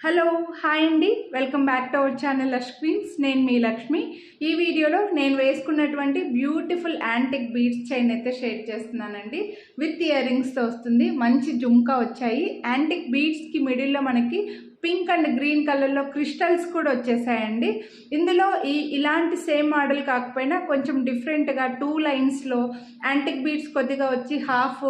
Hello hi అండి, welcome back to our channel Lush Queens. నేను మీ లక్ష్మి. ఈ వీడియోలో నేను వేసుకున్నటువంటి బ్యూటిఫుల్ యాంటిక్ బీడ్స్ చైన్ అయితే షేర్ చేస్తున్నానండి. విత్ ఇయర్ రింగ్స్తో వస్తుంది. మంచి జుమ్కా వచ్చాయి. యాంటిక్ బీడ్స్కి మిడిల్లో మనకి పింక్ అండ్ గ్రీన్ కలర్లో క్రిస్టల్స్ కూడా వచ్చేసాయండి. ఇందులో ఇలాంటి సేమ్ మోడల్ కాకపోయినా కొంచెం డిఫరెంట్గా 2 లైన్స్లో యాంటిక్ బీడ్స్ కొద్దిగా వచ్చి హాఫ్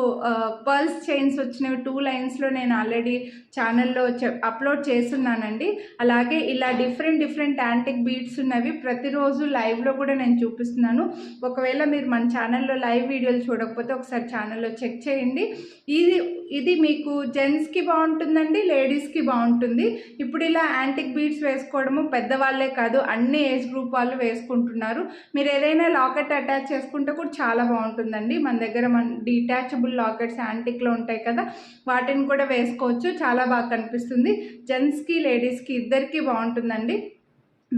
పర్ల్స్ చైన్స్ వచ్చినవి 2 లైన్స్లో నేను ఆల్రెడీ ఛానల్లో అప్లోడ్ చేస్తున్నానండి. అలాగే ఇలా డిఫరెంట్ యాంటిక్ బీడ్స్ ఉన్నవి ప్రతిరోజు లైవ్లో కూడా నేను చూపిస్తున్నాను. ఒకవేళ మీరు మన ఛానల్లో లైవ్ వీడియోలు చూడకపోతే ఒకసారి ఛానల్లో చెక్ చేయండి. ఇది మీకు జెంట్స్కి బాగుంటుందండి, లేడీస్కి బాగుంటుంది. ఇప్పుడు ఇలా యాంటిక్ బీడ్స్ వేసుకోవడము పెద్దవాళ్ళే కాదు, అన్ని ఏజ్ గ్రూప్ వాళ్ళు వేసుకుంటున్నారు. మీరు ఏదైనా లాకెట్ అటాచ్ చేసుకుంటే కూడా చాలా బాగుంటుందండి. మన దగ్గర డిటాచబుల్ లాకెట్స్ యాంటిక్లో ఉంటాయి కదా, వాటిని కూడా వేసుకోవచ్చు. చాలా బాగా కనిపిస్తుంది. జెంట్స్కి లేడీస్కి ఇద్దరికీ బాగుంటుందండి.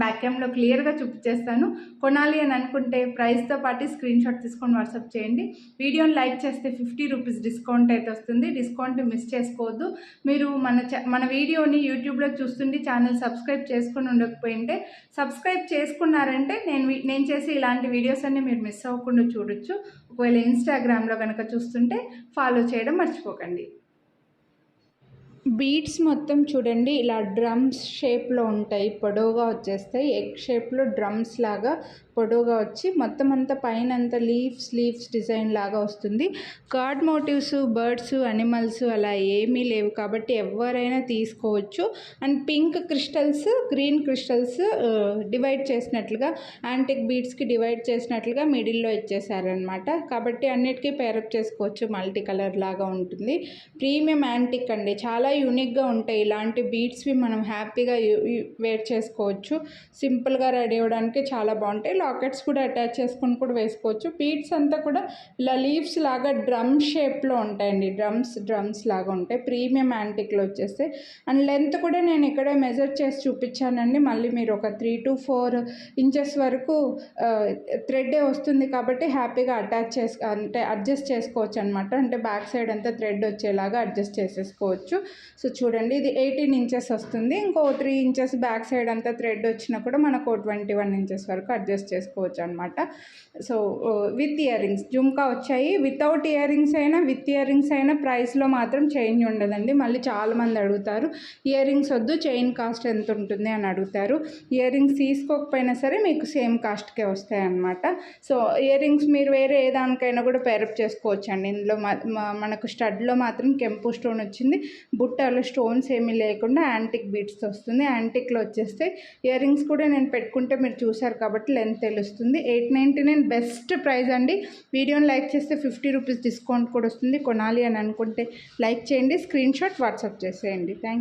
బ్యాక్ క్యామ్లో క్లియర్గా చూపించేస్తాను. కొనాలి అని అనుకుంటే ప్రైస్తో పాటు స్క్రీన్ షాట్ తీసుకొని వాట్సాప్ చేయండి. వీడియోని లైక్ చేస్తే 50 రూపీస్ డిస్కౌంట్ అయితే వస్తుంది. డిస్కౌంట్ మిస్ చేసుకోవద్దు. మీరు మన వీడియోని యూట్యూబ్లో చూస్తుండి ఛానల్ సబ్స్క్రైబ్ చేసుకుని ఉండకపోయింటే సబ్స్క్రైబ్ చేసుకున్నారంటే నేను చేసి ఇలాంటి వీడియోస్ అన్ని మీరు మిస్ అవ్వకుండా చూడొచ్చు. ఒకవేళ ఇన్స్టాగ్రామ్లో కనుక చూస్తుంటే ఫాలో చేయడం మర్చిపోకండి. బీడ్స్ మొత్తం చూడండి, ఇలా డ్రమ్స్ షేప్లో ఉంటాయి, పొడవుగా వచ్చేస్తాయి. ఎగ్ షేప్లో డ్రమ్స్ లాగా పొడవుగా వచ్చి మొత్తం అంతా పైన అంతా లీవ్స్ డిజైన్ లాగా వస్తుంది. గాడ్ మోటివ్స్, బర్డ్స్, అనిమల్స్ అలా ఏమీ లేవు కాబట్టి ఎవరైనా తీసుకోవచ్చు. And pink crystals, green crystals divide చేసినట్లుగా యాంటిక్ బీడ్స్కి డివైడ్ చేసినట్లుగా మిడిల్లో ఇచ్చేసారనమాట. కాబట్టి అన్నిటికీ పేరప్ చేసుకోవచ్చు. మల్టీ కలర్ లాగా ఉంటుంది. ప్రీమియం యాంటిక్ అండి, చాలా యూనిక్గా ఉంటాయి. ఇలాంటి బీడ్స్వి మనం హ్యాపీగా వేర్ చేసుకోవచ్చు. సింపుల్గా రెడీ అవ్వడానికి చాలా బాగుంటాయి. లాకెట్స్ కూడా అటాచ్ చేసుకొని కూడా వేసుకోవచ్చు. బీడ్స్ అంతా కూడా ఇలా లీవ్స్ లాగా డ్రమ్ షేప్లో ఉంటాయండి. డ్రమ్స్ లాగా ఉంటాయి. ప్రీమియం యాంటిక్లో వచ్చేస్తే అండ్ లెంత్ కూడా నేను ఇక్కడే మెజర్ చేసి చూపించానండి. మళ్ళీ మీరు ఒక 3 to 4 ఇంచెస్ వరకు థ్రెడ్డే వస్తుంది కాబట్టి హ్యాపీగా అంటే అడ్జస్ట్ చేసుకోవచ్చు అనమాట. అంటే బ్యాక్ సైడ్ అంతా థ్రెడ్ వచ్చేలాగా అడ్జస్ట్ చేసేసుకోవచ్చు. సో చూడండి, ఇది 18 ఇంచెస్ వస్తుంది. ఇంకో 3 ఇంచెస్ బ్యాక్ సైడ్ అంతా థ్రెడ్ వచ్చినా కూడా మనకు 21 ఇంచెస్ వరకు అడ్జస్ట్ చేసుకోవచ్చు అనమాట. So with ear rings jhumka వచ్చాయి. వితౌట్ ఇయర్ రింగ్స్ అయినా విత్ ఇయర్ రింగ్స్ అయినా ప్రైస్లో మాత్రం చేంజ్ ఉండదండి. మళ్ళీ చాలామంది అడుగుతారు ఇయర్ రింగ్స్ వద్దు, చైన్ కాస్ట్ ఎంత ఉంటుంది అని అడుగుతారు. ఇయర్ రింగ్స్ తీసుకోకపోయినా సరే మీకు సేమ్ కాస్ట్కే వస్తాయి అన్నమాట. సో ఇయర్ రింగ్స్ మీరు వేరే ఏ దానికైనా కూడా పేరప్ చేసుకోవచ్చు అండి. ఇందులో మనకు స్టడ్లో మాత్రం కెంపు స్టోన్ వచ్చింది. బుట్టలో స్టోన్స్ ఏమీ లేకుండా యాంటిక్ బీడ్స్తో వస్తుంది. యాంటిక్లో వచ్చేస్తే ఇయర్ రింగ్స్ కూడా నేను పెట్టుకుంటే మీరు చూసారు కాబట్టి లెంత్ తెలుస్తుంది. 899 బెస్ట్ ప్రైస్ అండి. వీడియోని లైక్ చేస్తే 50 రూపీస్ డిస్కౌంట్ కూడా వస్తుంది. కొనాలి అని అనుకుంటే లైక్ చేయండి, స్క్రీన్ షాట్ వాట్సాప్ చేసేయండి. థ్యాంక్